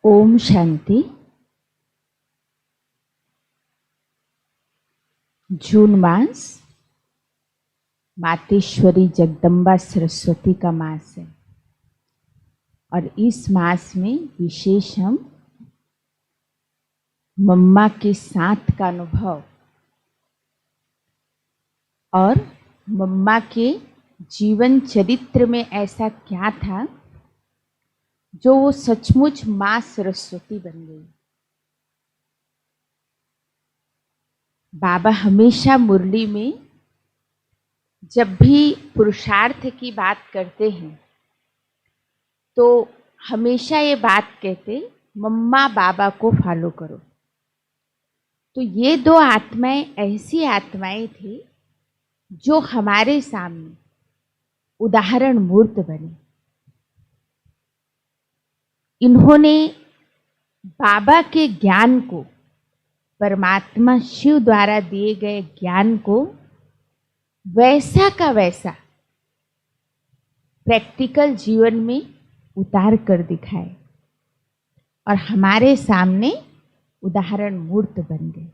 ओम शांति। जून मास मातेश्वरी जगदम्बा सरस्वती का मास है और इस मास में विशेष हम मम्मा के साथ का अनुभव और मम्मा के जीवन चरित्र में ऐसा क्या था जो वो सचमुच माँ सरस्वती बन गई। बाबा हमेशा मुरली में जब भी पुरुषार्थ की बात करते हैं तो हमेशा ये बात कहते, मम्मा बाबा को फॉलो करो। तो ये दो आत्माएं ऐसी आत्माएं थी जो हमारे सामने उदाहरण मूर्त बने। इन्होंने बाबा के ज्ञान को, परमात्मा शिव द्वारा दिए गए ज्ञान को वैसा का वैसा प्रैक्टिकल जीवन में उतार कर दिखाए और हमारे सामने उदाहरण मूर्त बन गए।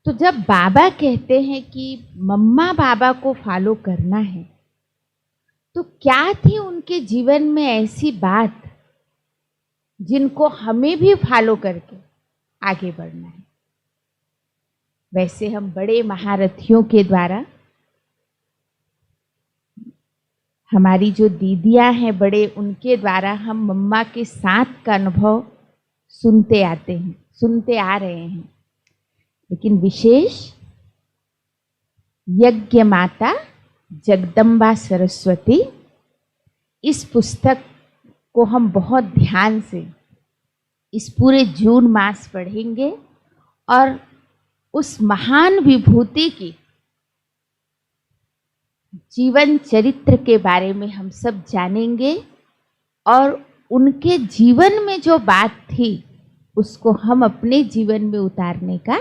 तो जब बाबा कहते हैं कि मम्मा बाबा को फॉलो करना है, तो क्या थी उनके जीवन में ऐसी बात जिनको हमें भी फॉलो करके आगे बढ़ना है। वैसे हम बड़े महारथियों के द्वारा, हमारी जो दीदियां हैं बड़े, उनके द्वारा हम मम्मा के साथ का अनुभव सुनते आ रहे हैं। लेकिन विशेष यज्ञ माता जगदम्बा सरस्वती, इस पुस्तक को हम बहुत ध्यान से इस पूरे जून मास पढ़ेंगे और उस महान विभूति की जीवन चरित्र के बारे में हम सब जानेंगे और उनके जीवन में जो बात थी उसको हम अपने जीवन में उतारने का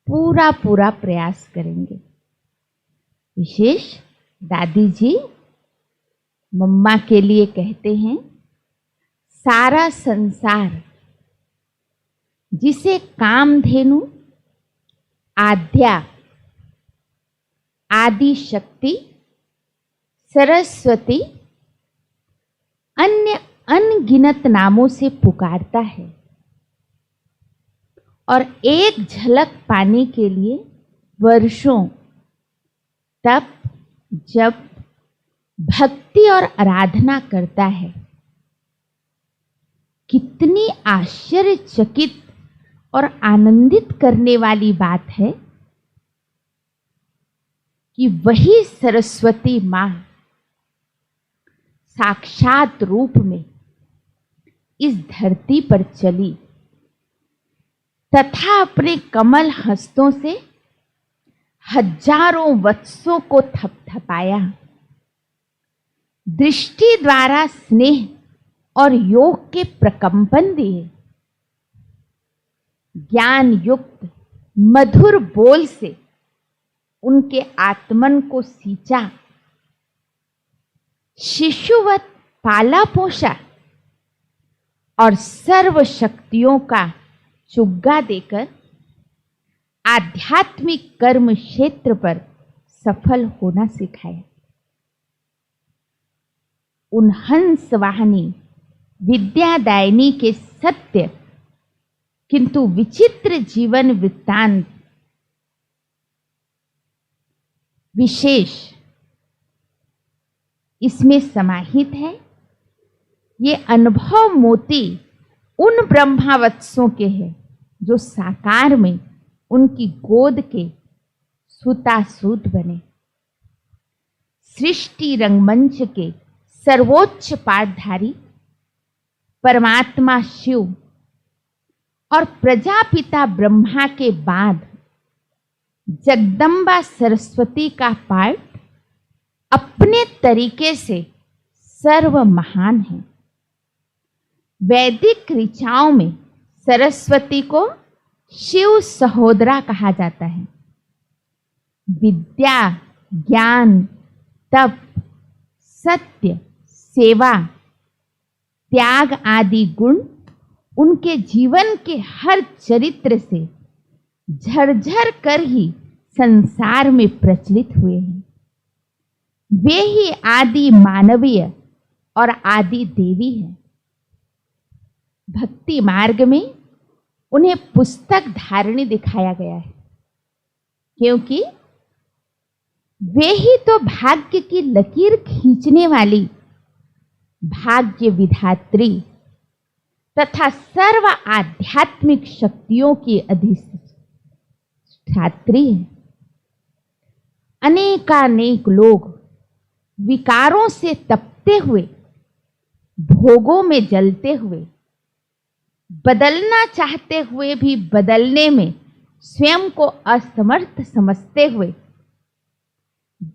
पूरा प्रयास करेंगे। विशेष दादी जी मम्मा के लिए कहते हैं, सारा संसार जिसे कामधेनु, आद्या, आदि शक्ति, सरस्वती अन्य अनगिनत नामों से पुकारता है और एक झलक पाने के लिए वर्षों तप, जप, भक्ति और आराधना करता है। कितनी आश्चर्यचकित और आनंदित करने वाली बात है कि वही सरस्वती माँ साक्षात रूप में इस धरती पर चली तथा अपने कमल हस्तों से हजारों वत्सों को थपथपाया। दृष्टि द्वारा स्नेह और योग के प्रकंपन दिए। ज्ञान युक्त मधुर बोल से उनके आत्मन को सींचा। शिशुवत पाला पोषा और सर्व शक्तियों का चुग्गा देकर आध्यात्मिक कर्म क्षेत्र पर सफल होना सिखाया। उन हंस वाहिनी विद्यादायिनी के सत्य किंतु विचित्र जीवन वृत्तांत विशेष इसमें समाहित है। ये अनुभव मोती उन ब्रह्मावत्सों के हैं जो साकार में उनकी गोद के सुतासूत बने। सृष्टि रंगमंच के सर्वोच्च पाठधारी परमात्मा शिव और प्रजापिता ब्रह्मा के बाद जगदम्बा सरस्वती का पाठ अपने तरीके से सर्व महान है। वैदिक ऋचाओं में सरस्वती को शिव सहोदरा कहा जाता है। विद्या, ज्ञान, तप, सत्य, सेवा त्याग आदि गुण उनके जीवन के हर चरित्र से झरझर कर ही संसार में प्रचलित हुए हैं। वे ही आदि मानवीय और आदि देवी हैं। भक्ति मार्ग में उन्हें पुस्तक धारिणी दिखाया गया है, क्योंकि वे ही तो भाग्य की लकीर खींचने वाली भाग्य विधात्री तथा सर्व आध्यात्मिक शक्तियों की अधिष्ठात्री है। अनेकानेक लोग विकारों से तपते हुए, भोगों में जलते हुए, बदलना चाहते हुए भी बदलने में स्वयं को असमर्थ समझते हुए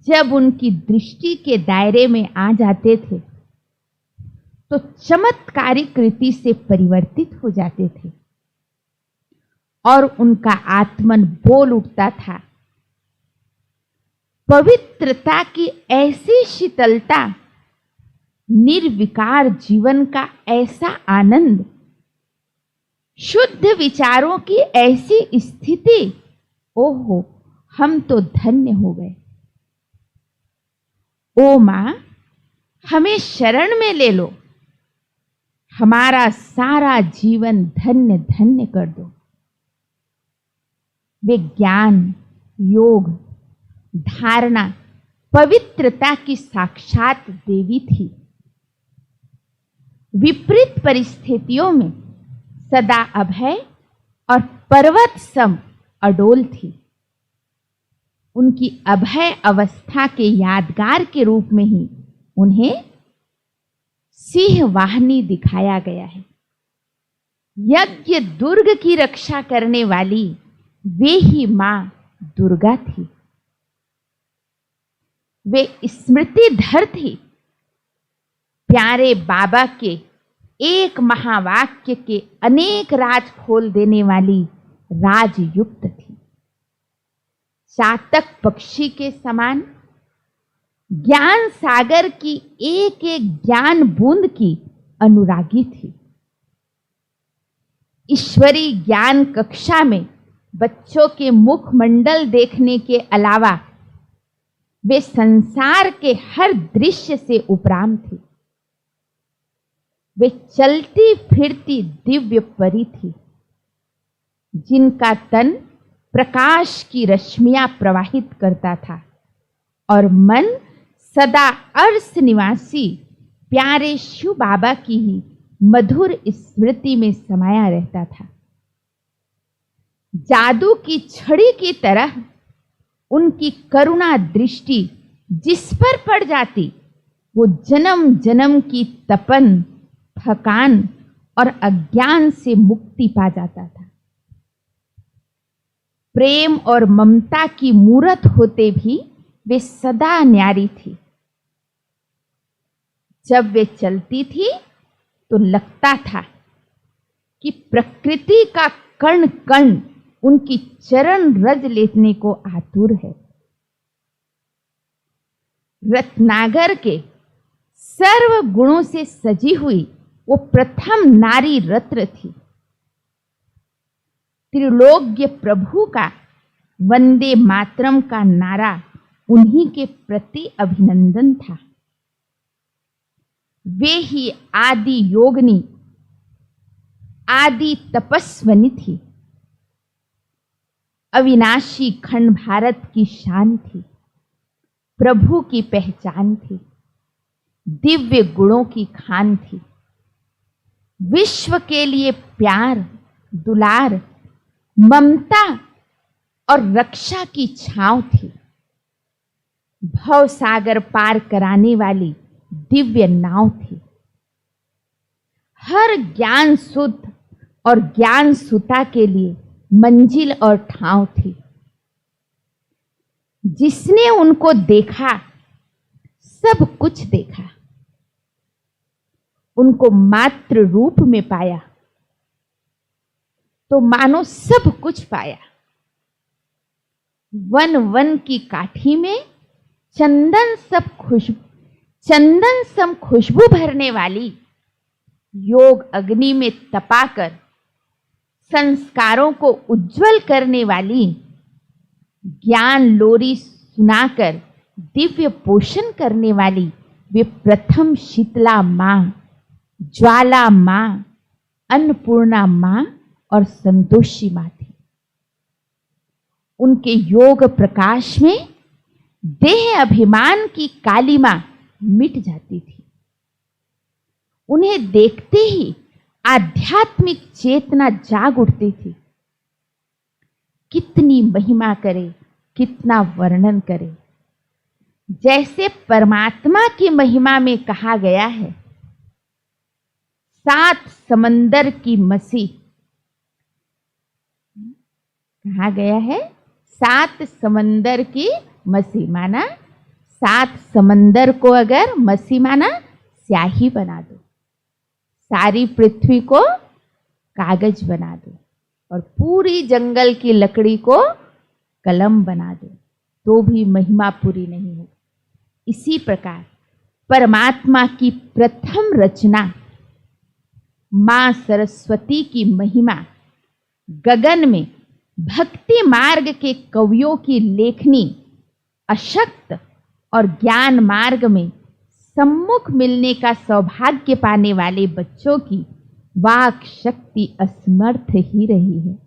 जब उनकी दृष्टि के दायरे में आ जाते थे तो चमत्कारिक रीति से परिवर्तित हो जाते थे और उनका आत्मन बोल उठता था। पवित्रता की ऐसी शीतलता, निर्विकार जीवन का ऐसा आनंद, शुद्ध विचारों की ऐसी स्थिति, ओहो हम तो धन्य हो गए। ओ मां, हमें शरण में ले लो, हमारा सारा जीवन धन्य धन्य कर दो। वे ज्ञान, योग, धारणा, पवित्रता की साक्षात देवी थी। विपरीत परिस्थितियों में सदा अभय और पर्वत सम अडोल थी। उनकी अभय अवस्था के यादगार के रूप में ही उन्हें सिंह वाहिनी दिखाया गया है। यज्ञ दुर्ग की रक्षा करने वाली वे ही मां दुर्गा थी। वे स्मृतिधर थी। प्यारे बाबा के एक महावाक्य के अनेक राज खोल देने वाली राजयुक्त थी। चातक पक्षी के समान ज्ञान सागर की एक एक ज्ञान बूंद की अनुरागी थी। ईश्वरी ज्ञान कक्षा में बच्चों के मुखमंडल देखने के अलावा वे संसार के हर दृश्य से उपराम थी। वे चलती फिरती दिव्य परी थी, जिनका तन प्रकाश की रश्मियां प्रवाहित करता था और मन सदा अर्श निवासी प्यारे शिव बाबा की ही मधुर स्मृति में समाया रहता था। जादू की छड़ी की तरह उनकी करुणा दृष्टि जिस पर पड़ जाती, वो जन्म जन्म की तपन, थकान और अज्ञान से मुक्ति पा जाता था। प्रेम और ममता की मूरत होते भी वे सदा न्यारी थी। जब वे चलती थी तो लगता था कि प्रकृति का कण कण उनकी चरण रज लेने को आतुर है। रत्नागर के सर्व गुणों से सजी हुई वो प्रथम नारी रत्न थी। त्रिलोक्य प्रभु का वंदे मातरम का नारा उन्हीं के प्रति अभिनंदन था। वे ही आदि योगिनी, आदि तपस्विनी थी। अविनाशी खंड भारत की शान थी, प्रभु की पहचान थी, दिव्य गुणों की खान थी। विश्व के लिए प्यार, दुलार, ममता और रक्षा की छांव थी। भव सागर पार कराने वाली दिव्य नाव थी। हर ज्ञान शुद्ध और ज्ञान सुता के लिए मंजिल और ठाव थी। जिसने उनको देखा सब कुछ देखा, उनको मात्र रूप में पाया तो मानो सब कुछ पाया। वन वन की काठी में चंदन सम खुशबू भरने वाली योग अग्नि में तपाकर संस्कारों को उज्जवल करने वाली, ज्ञान लोरी सुनाकर दिव्य पोषण करने वाली वे प्रथम शीतला माँ, ज्वाला माँ, अन्नपूर्णा माँ और संतोषी माँ थी। उनके योग प्रकाश में देह अभिमान की कालिमा मिट जाती थी। उन्हें देखते ही आध्यात्मिक चेतना जाग उठती थी। कितनी महिमा करे, कितना वर्णन करे। जैसे परमात्मा की महिमा में कहा गया है, 7 समंदर की मसी, कहा गया है 7 समंदर की मसी, माना 7 समंदर को अगर मसी माना स्याही बना दो, सारी पृथ्वी को कागज बना दो और पूरी जंगल की लकड़ी को कलम बना दो, तो भी महिमा पूरी नहीं होगी। इसी प्रकार परमात्मा की प्रथम रचना मां सरस्वती की महिमा गगन में भक्ति मार्ग के कवियों की लेखनी, अशक्त और ज्ञान मार्ग में सम्मुख मिलने का सौभाग्य पाने वाले बच्चों की वाक शक्ति असमर्थ ही रही है।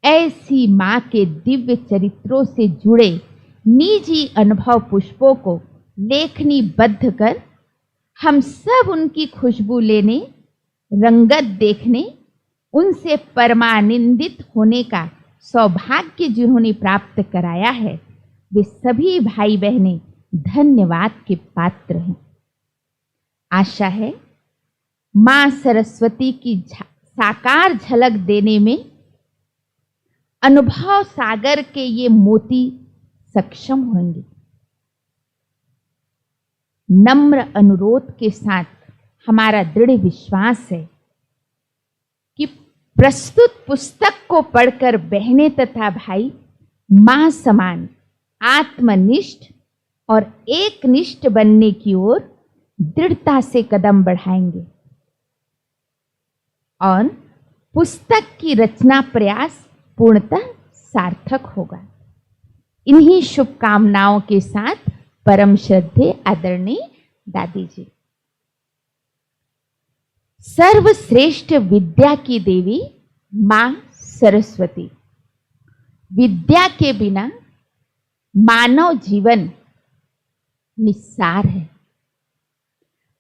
ऐसी मां के दिव्य चरित्रों से जुड़े निजी अनुभव पुष्पों को लेखनीबद्ध कर हम सब उनकी खुशबू लेने, रंगत देखने, उनसे परमानंदित होने का सौभाग्य जिन्होंने प्राप्त कराया है, वे सभी भाई बहनें धन्यवाद के पात्र हैं। आशा है मां सरस्वती की साकार झलक देने में अनुभव सागर के ये मोती सक्षम होंगे। नम्र अनुरोध के साथ हमारा दृढ़ विश्वास है कि प्रस्तुत पुस्तक को पढ़कर बहनें तथा भाई मां समान आत्मनिष्ठ और एकनिष्ठ बनने की ओर दृढ़ता से कदम बढ़ाएंगे और पुस्तक की रचना प्रयास पूर्णतः सार्थक होगा। इन्हीं शुभकामनाओं के साथ परम श्रद्धेय आदरणीय दादी जी। सर्वश्रेष्ठ विद्या की देवी मां सरस्वती। विद्या के बिना मानव जीवन निस्सार है।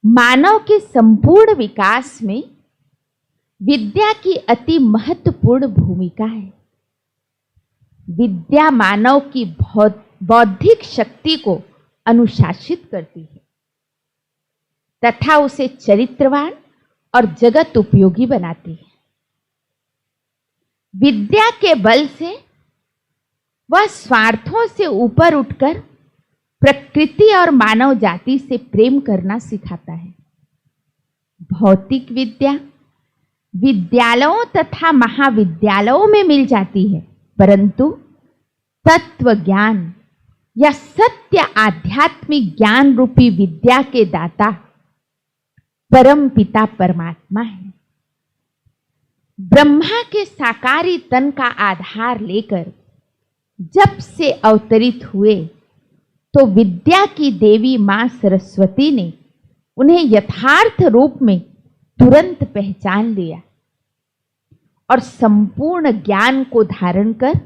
मानव के संपूर्ण विकास में विद्या की अति महत्वपूर्ण भूमिका है। विद्या मानव की बौद्धिक शक्ति को अनुशासित करती है तथा उसे चरित्रवान और जगत उपयोगी बनाती है। विद्या के बल से वह स्वार्थों से ऊपर उठकर प्रकृति और मानव जाति से प्रेम करना सिखाता है। भौतिक विद्या विद्यालयों तथा महाविद्यालयों में मिल जाती है, परंतु तत्व ज्ञान या सत्य आध्यात्मिक ज्ञान रूपी विद्या के दाता परम पिता परमात्मा है। ब्रह्मा के साकारी तन का आधार लेकर जब से अवतरित हुए, तो विद्या की देवी मां सरस्वती ने उन्हें यथार्थ रूप में तुरंत पहचान लिया और संपूर्ण ज्ञान को धारण कर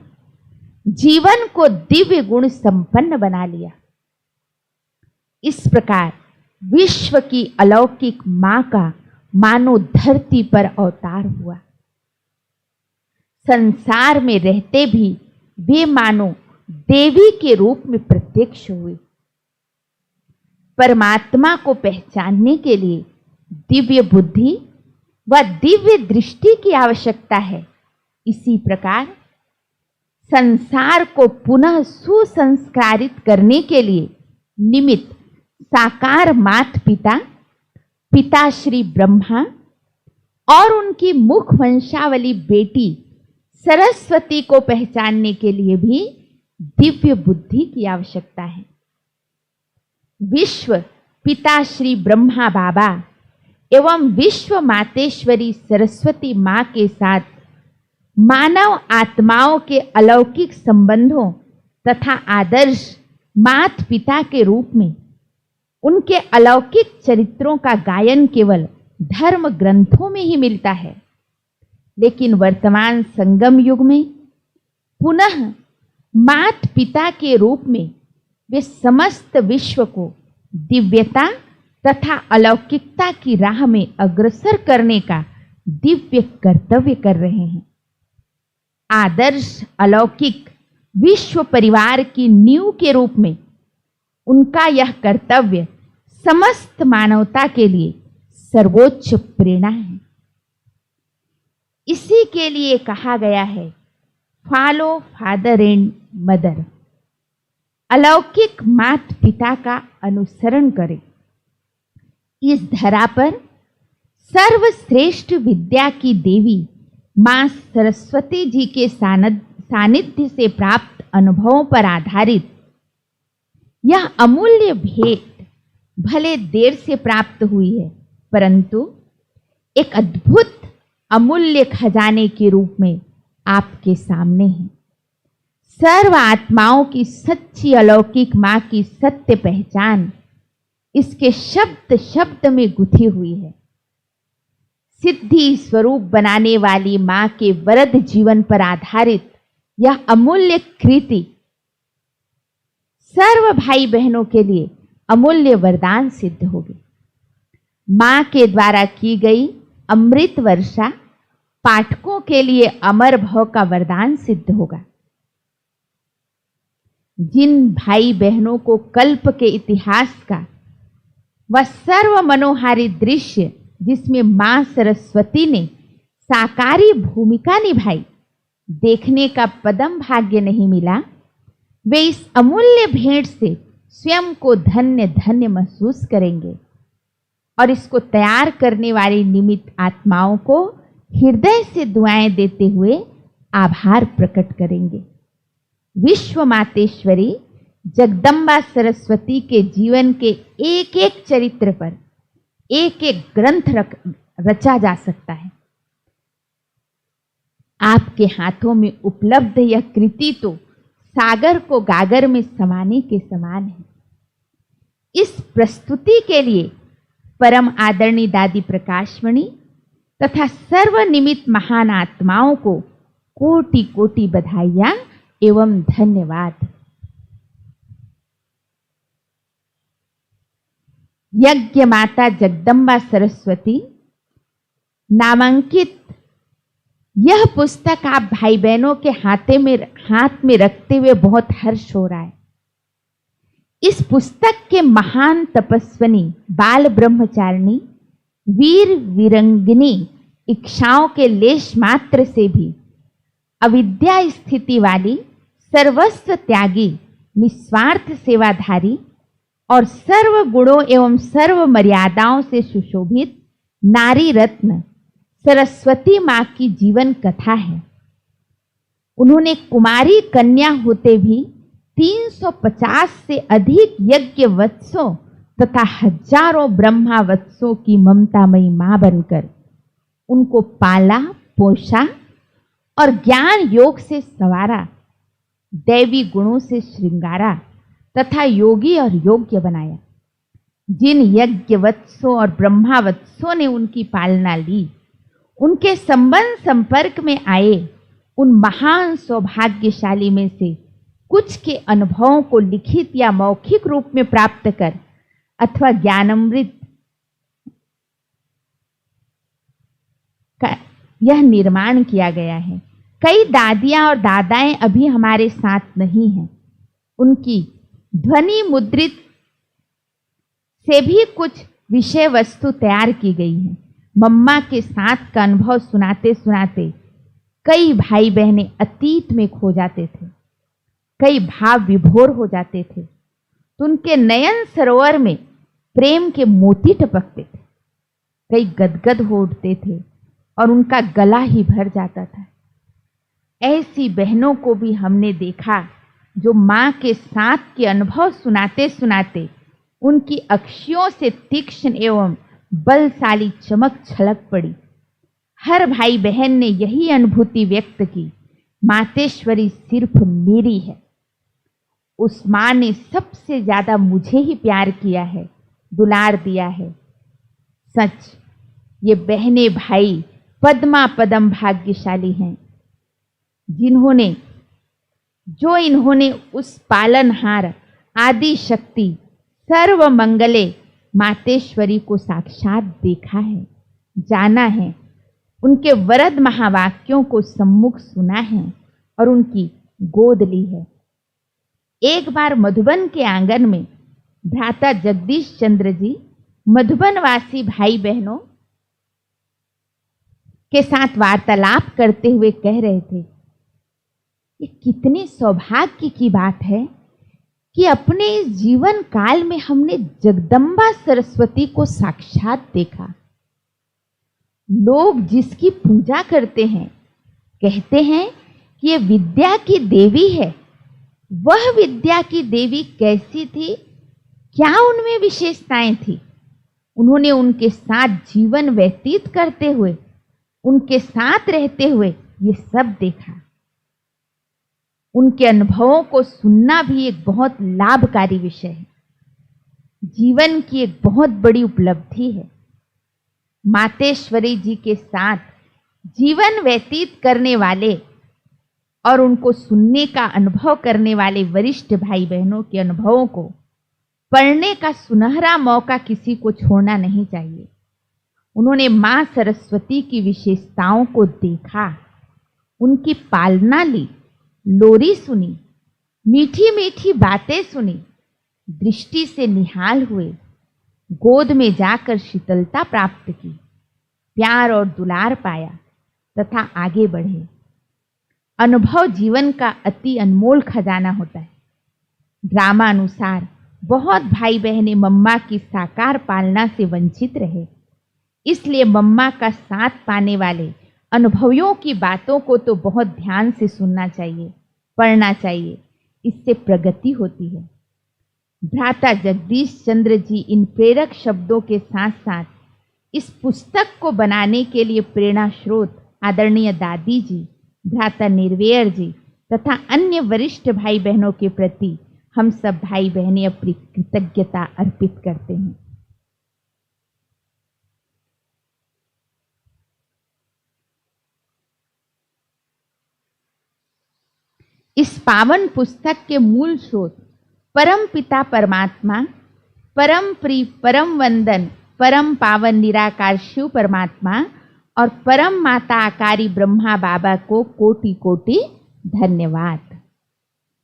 जीवन को दिव्य गुण संपन्न बना लिया। इस प्रकार विश्व की अलौकिक मां का मानो धरती पर अवतार हुआ। संसार में रहते भी वे मानो देवी के रूप में प्रत्यक्ष हुए। परमात्मा को पहचानने के लिए दिव्य बुद्धि व दिव्य दृष्टि की आवश्यकता है। इसी प्रकार संसार को पुनः सुसंस्कारित करने के लिए निमित्त साकार माता पिता, पिता श्री ब्रह्मा और उनकी मुख वंशावली बेटी सरस्वती को पहचानने के लिए भी दिव्य बुद्धि की आवश्यकता है। विश्व पिता श्री ब्रह्मा बाबा एवं विश्व मातेश्वरी सरस्वती माँ के साथ मानव आत्माओं के अलौकिक संबंधों तथा आदर्श माता पिता के रूप में उनके अलौकिक चरित्रों का गायन केवल धर्म ग्रंथों में ही मिलता है, लेकिन वर्तमान संगम युग में पुनः माता पिता के रूप में वे समस्त विश्व को दिव्यता तथा अलौकिकता की राह में अग्रसर करने का दिव्य कर्तव्य कर रहे हैं। आदर्श अलौकिक विश्व परिवार की नींव के रूप में उनका यह कर्तव्य समस्त मानवता के लिए सर्वोच्च प्रेरणा है। इसी के लिए कहा गया है, फॉलो फादर एंड मदर। अलौकिक माता पिता का अनुसरण करें। इस धरा पर सर्वश्रेष्ठ विद्या की देवी मां सरस्वती जी के सानिध्य से प्राप्त अनुभवों पर आधारित यह अमूल्य भेंट भले देर से प्राप्त हुई है, परंतु एक अद्भुत अमूल्य खजाने के रूप में आपके सामने है। सर्व आत्माओं की सच्ची अलौकिक माँ की सत्य पहचान इसके शब्द शब्द में गुथी हुई है। सिद्धि स्वरूप बनाने वाली माँ के वरद जीवन पर आधारित यह अमूल्य कृति सर्व भाई बहनों के लिए अमूल्य वरदान सिद्ध होगी। माँ के द्वारा की गई अमृत वर्षा पाठकों के लिए अमर भव का वरदान सिद्ध होगा। जिन भाई बहनों को कल्प के इतिहास का वह सर्व मनोहारी दृश्य जिसमें मां सरस्वती ने साकारी भूमिका निभाई देखने का पदम भाग्य नहीं मिला, वे इस अमूल्य भेंट से स्वयं को धन्य धन्य महसूस करेंगे और इसको तैयार करने वाली निमित्त आत्माओं को हृदय से दुआएं देते हुए आभार प्रकट करेंगे। विश्व मातेश्वरी जगदम्बा सरस्वती के जीवन के एक एक चरित्र पर एक एक ग्रंथ रचा जा सकता है। आपके हाथों में उपलब्ध यह कृति तो सागर को गागर में समाने के समान है। इस प्रस्तुति के लिए परम आदरणीय दादी प्रकाशमणि तथा सर्वनिमित्त महान आत्माओं को कोटि कोटि बधाइयां एवं धन्यवाद। यज्ञ माता जगदम्बा सरस्वती नामांकित यह पुस्तक आप भाई बहनों के हाथ में रखते हुए बहुत हर्ष हो रहा है। इस पुस्तक के महान तपस्विनी बाल ब्रह्मचारिणी वीर वीरंगिनी इच्छाओं के लेश मात्र से भी अविद्या स्थिति वाली सर्वस्व त्यागी निस्वार्थ सेवाधारी और सर्व गुणों एवं सर्व मर्यादाओं से सुशोभित नारी रत्न सरस्वती माँ की जीवन कथा है। उन्होंने कुमारी कन्या होते भी 350 से अधिक यज्ञ वत्सों तथा हजारों ब्रह्मा वत्सों की ममतामयी माँ बनकर उनको पाला पोषा और ज्ञान योग से संवारा, दैवी गुणों से श्रृंगारा तथा योगी और योग्य बनाया। जिन यज्ञ वत्सों और ब्रह्मा वत्सों ने उनकी पालना ली, उनके संबंध संपर्क में आए उन महान सौभाग्यशाली में से कुछ के अनुभवों को लिखित या मौखिक रूप में प्राप्त कर अथवा ज्ञानामृत का यह निर्माण किया गया है। कई दादियां और दादाएं अभी हमारे साथ नहीं हैं। उनकी ध्वनि मुद्रित से भी कुछ विषय वस्तु तैयार की गई है। मम्मा के साथ का अनुभव सुनाते सुनाते कई भाई बहनें अतीत में खो जाते थे, कई भाव विभोर हो जाते थे, तो उनके नयन सरोवर में प्रेम के मोती टपकते थे, कई गदगद हो उठते थे और उनका गला ही भर जाता था। ऐसी बहनों को भी हमने देखा जो माँ के साथ के अनुभव सुनाते सुनाते उनकी अक्षियों से तीक्ष्ण एवं बलशाली चमक छलक पड़ी। हर भाई बहन ने यही अनुभूति व्यक्त की, मातेश्वरी सिर्फ मेरी है। उस माँ ने सबसे ज्यादा मुझे ही प्यार किया है, दुलार दिया है। सच, ये बहने भाई पद्मा पदम भाग्यशाली हैं, इन्होंने उस पालनहार आदि शक्ति सर्व मंगले मातेश्वरी को साक्षात देखा है, जाना है, उनके वरद महावाक्यों को सम्मुख सुना है और उनकी गोद ली है। एक बार मधुबन के आंगन में भ्राता जगदीश चंद्र जी मधुबनवासी भाई बहनों के साथ वार्तालाप करते हुए कह रहे थे, ये कितने सौभाग्य की बात है कि अपने इस जीवन काल में हमने जगदम्बा सरस्वती को साक्षात देखा। लोग जिसकी पूजा करते हैं कहते हैं कि ये विद्या की देवी है। वह विद्या की देवी कैसी थी, क्या उनमें विशेषताएं थी? उन्होंने उनके साथ जीवन व्यतीत करते हुए, उनके साथ रहते हुए ये सब देखा। उनके अनुभवों को सुनना भी एक बहुत लाभकारी विषय है, जीवन की एक बहुत बड़ी उपलब्धि है। मातेश्वरी जी के साथ जीवन व्यतीत करने वाले और उनको सुनने का अनुभव करने वाले वरिष्ठ भाई बहनों के अनुभवों को पढ़ने का सुनहरा मौका किसी को छोड़ना नहीं चाहिए। उन्होंने मां सरस्वती की विशेषताओं को देखा, उनकी पालना ली, लोरी सुनी, मीठी मीठी बातें सुनी, दृष्टि से निहाल हुए, गोद में जाकर शीतलता प्राप्त की, प्यार और दुलार पाया तथा आगे बढ़े। अनुभव जीवन का अति अनमोल खजाना होता है। ड्रामानुसार बहुत भाई बहनें मम्मा की साकार पालना से वंचित रहे, इसलिए मम्मा का साथ पाने वाले अनुभवियों की बातों को तो बहुत ध्यान से सुनना चाहिए, पढ़ना चाहिए, इससे प्रगति होती है। भ्राता जगदीश चंद्र जी इन प्रेरक शब्दों के साथ साथ इस पुस्तक को बनाने के लिए प्रेरणा स्रोत आदरणीय दादी जी, भ्राता निर्वेयर जी तथा अन्य वरिष्ठ भाई बहनों के प्रति हम सब भाई बहनें अपनी कृतज्ञता अर्पित करते हैं। इस पावन पुस्तक के मूल स्रोत परम पिता परमात्मा, परम प्रिय, परम वंदन, परम पावन निराकार शिव परमात्मा और परम माता आकारी ब्रह्मा बाबा को कोटि कोटि धन्यवाद।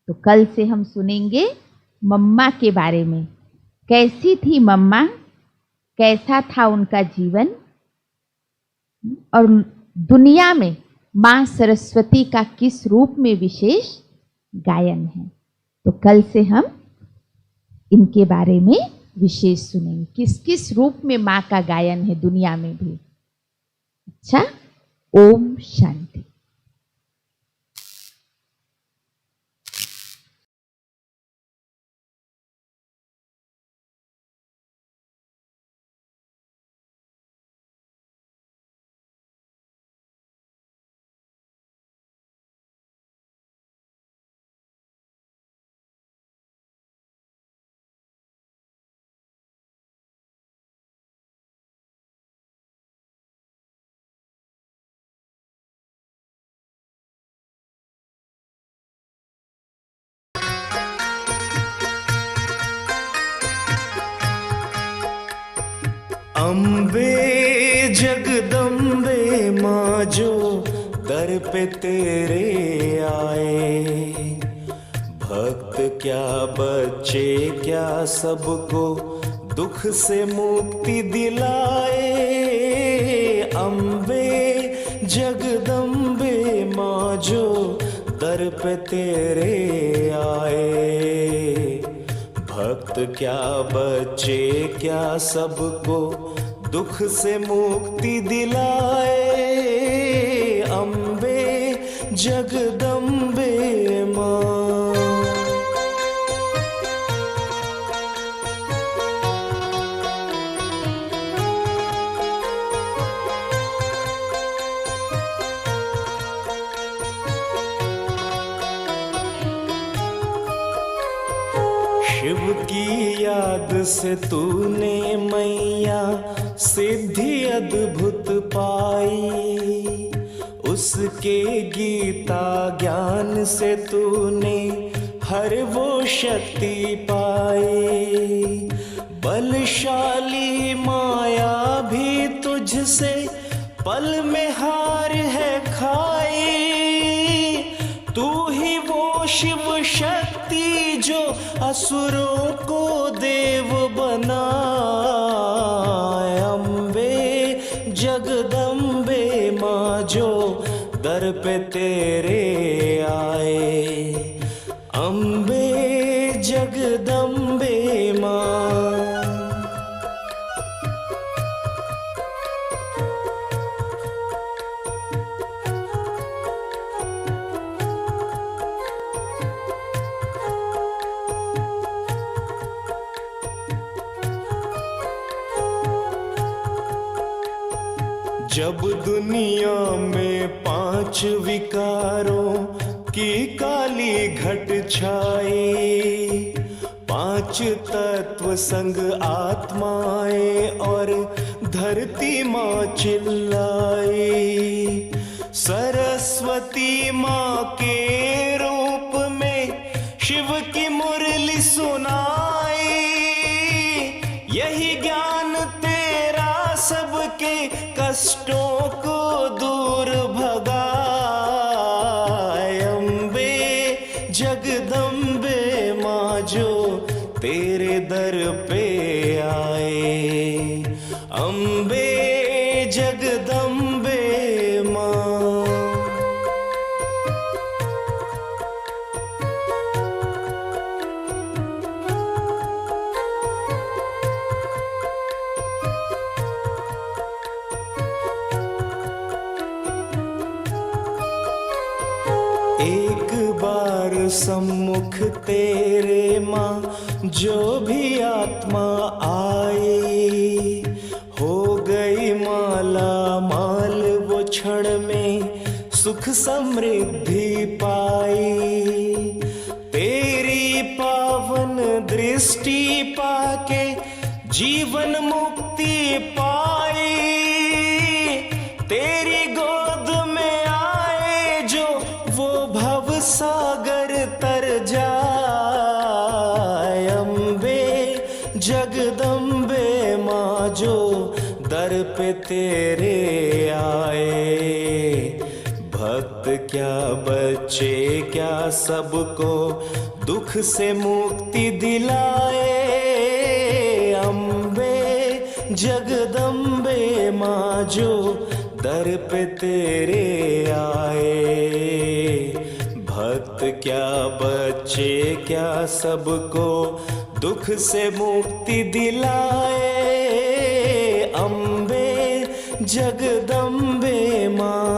तो कल से हम सुनेंगे मम्मा के बारे में। कैसी थी मम्मा, कैसा था उनका जीवन, और दुनिया में मां सरस्वती का किस रूप में विशेष गायन है। तो कल से हम इनके बारे में विशेष सुनेंगे, किस किस रूप में मां का गायन है दुनिया में भी। अच्छा, ओम शांति। अम्बे जगदम्बे माँ जो दर पे तेरे आए, भक्त क्या बच्चे क्या सबको दुख से मुक्ति दिलाए। अम्बे जगदम्बे माँ जो दर पे तेरे आए, भक्त क्या बच्चे क्या सबको दुख से मुक्ति दिलाए। अम्बे जगदम्बे माँ। शिव की याद से तूने मैया सिद्धि अद्भुत पाई, उसके गीता ज्ञान से तूने हर वो शक्ति पाई। बलशाली माया भी तुझसे पल में हार है खाई, तू ही वो शिव शक्ति जो असुरों को देव बनाए। अम्बे जगदम्बे माँ जो दर पे तेरे आए, अम्बे जगदम्बे माँ। जब दुनिया में 5 विकारों की काली घट छाई, 5 तत्व संग आत्माएं और धरती माँ चिल्लाई, सरस्वती माँ के रूप में शिव की मुरली सुनाई। यही ज्ञान तेरा सबके कष्टों को दूर भगाए। अम्बे जगदम्बे माँ जो तेरे दर पे आए, अम्बे जगदम्बे माँ। एक बार सम्मुख तेरे माँ जो भी आत्मा आई, हो गई माला माल वो क्षण में सुख समृद्धि पाई। तेरी पावन दृष्टि पाके जीवन मुक्ति पाई। तेरी गोद में आए जो वो भव सागर तर जाए। अम्बे जगदम्बे माँ जो दर पे तेरे आए, भक्त क्या बच्चे क्या सबको दुख से मुक्ति दिलाए। अम्बे जगदम्बे माँ जो दर पे तेरे आए, भक्त क्या बच्चे क्या सबको दुख से मुक्ति दिलाए। अम्बे जगदम्बे माँ।